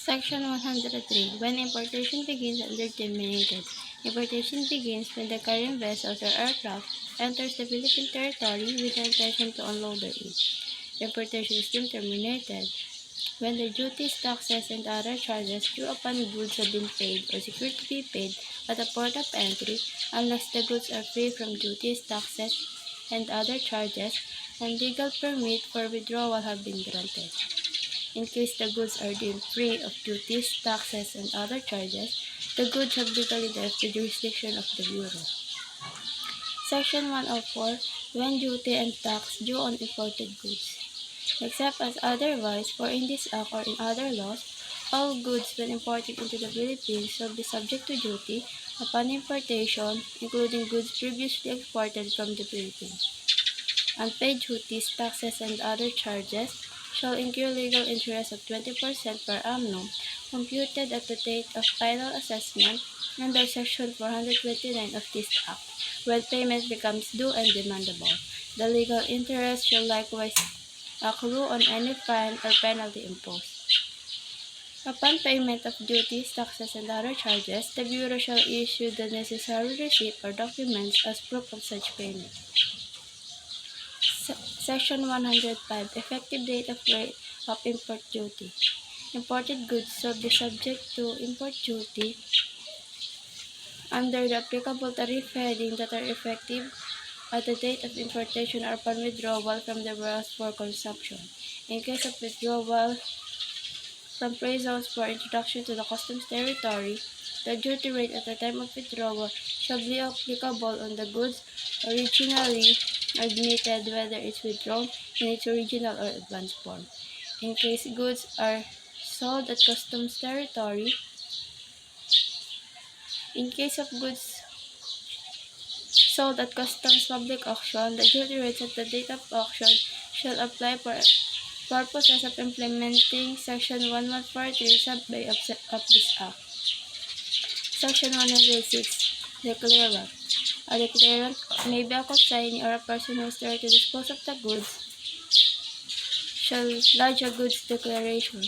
Section 103. When importation begins under terminated. Importation begins when the carrying vessels or aircraft enters the Philippine territory with the intention to unload their it. Importation is deemed terminated when the duties, taxes, and other charges due upon goods have been paid or secured to be paid at the port of entry, unless the goods are free from duties, taxes, and other charges, and legal permit for withdrawal have been granted. In case the goods are deemed free of duties, taxes, and other charges, the goods have legally left the jurisdiction of the Bureau. Section 104. When duty and tax due on imported goods. Except as otherwise, for in this act or in other laws, all goods when imported into the Philippines shall be subject to duty upon importation, including goods previously exported from the Philippines. Unpaid duties, taxes, and other charges shall incur legal interest of 20% per annum, computed at the date of final assessment under Section 429 of this Act, when payment becomes due and demandable. The legal interest shall likewise accrue on any fine or penalty imposed. Upon payment of duties, taxes, and other charges, the Bureau shall issue the necessary receipt or documents as proof of such payment. Section 105. Effective date of rate of import duty. Imported goods shall be subject to import duty under the applicable tariff heading that are effective at the date of importation or upon withdrawal from the warehouse for consumption. In case of withdrawal from free zones for introduction to the customs territory, the duty rate at the time of withdrawal shall be applicable on the goods originally admitted, whether it's withdrawn in its original or advanced form. In case goods are sold at customs territory, in case of goods sold at customs public auction, the duty rates at the date of auction shall apply for purposes of implementing Section 1143 sub-A of this Act. Section 106. Declarant. A declarant may be a consignee or a person who is there to dispose of the goods shall lodge a goods declaration.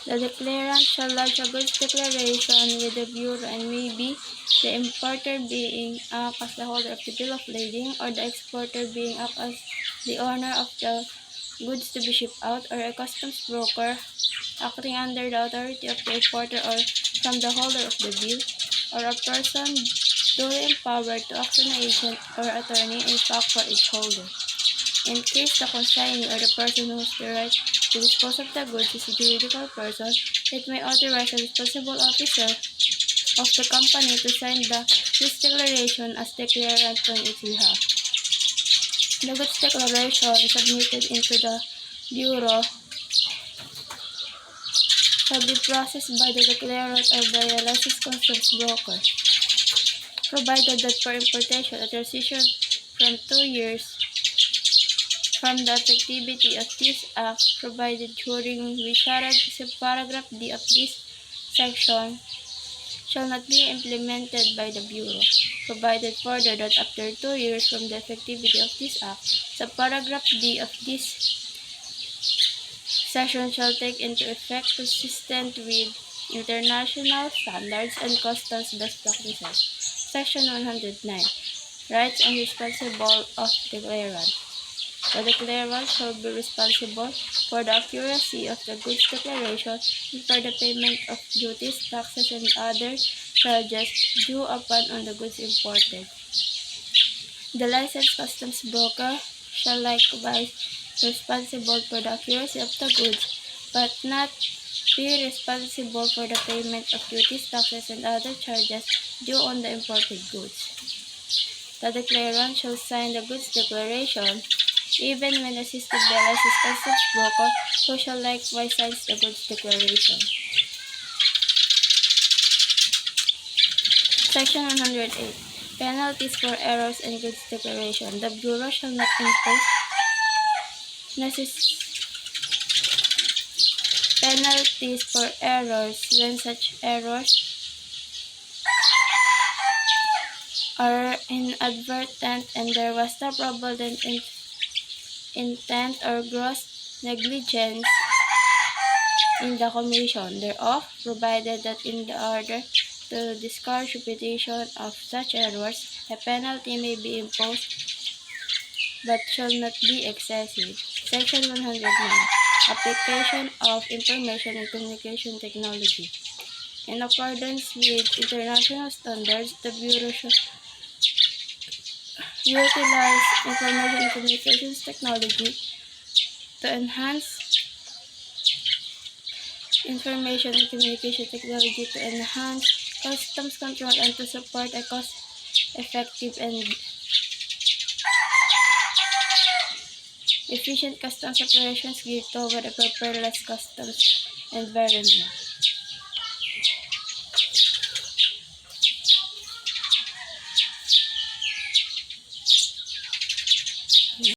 The declarant shall lodge a goods declaration with the Bureau and may be the importer being act as the holder of the bill of lading, or the exporter being act as the owner of the goods to be shipped out, or a customs broker acting under the authority of the importer or from the holder of the bill, or a person duly empowered to act as an agent or attorney in fact for its holder. In case the consignee or the person who has the right to dispose of the goods is a juridical person, it may authorize a responsible officer of the company to sign the goods declaration as declarant on its behalf. The goods declaration submitted into the Bureau shall be processed by the declarant or by a licensed customs broker, provided that for importation a transition from 2 years from the effectivity of this Act provided during which paragraph D of this section shall not be implemented by the Bureau, provided further that after 2 years from the effectivity of this Act, subparagraph D of this section shall take into effect consistent with international standards and customs best practices. Section 109. Rights and responsible of declarant. The declarant shall be responsible for the accuracy of the goods declaration and for the payment of duties, taxes, and other charges due upon on the goods imported. The licensed customs broker shall likewise be responsible for the accuracy of the goods, but not be responsible for the payment of duties, taxes, and other charges due on the imported goods. The declarant shall sign the goods declaration even when assisted by a licensed customs broker, who shall likewise sign the goods declaration. Section 108. Penalties for errors in goods declaration. The Bureau shall not impose penalties for errors when such errors are inadvertent and there was no probable intent or gross negligence in the commission thereof, provided that in order to discourage repetition of such errors, a penalty may be imposed but shall not be excessive. Section 109. Application of Information and Communication Technology. In accordance with international standards, the Bureau shall utilize information and communications technology to enhance customs control and to support a cost-effective and efficient customs operations geared toward a paperless customs environment.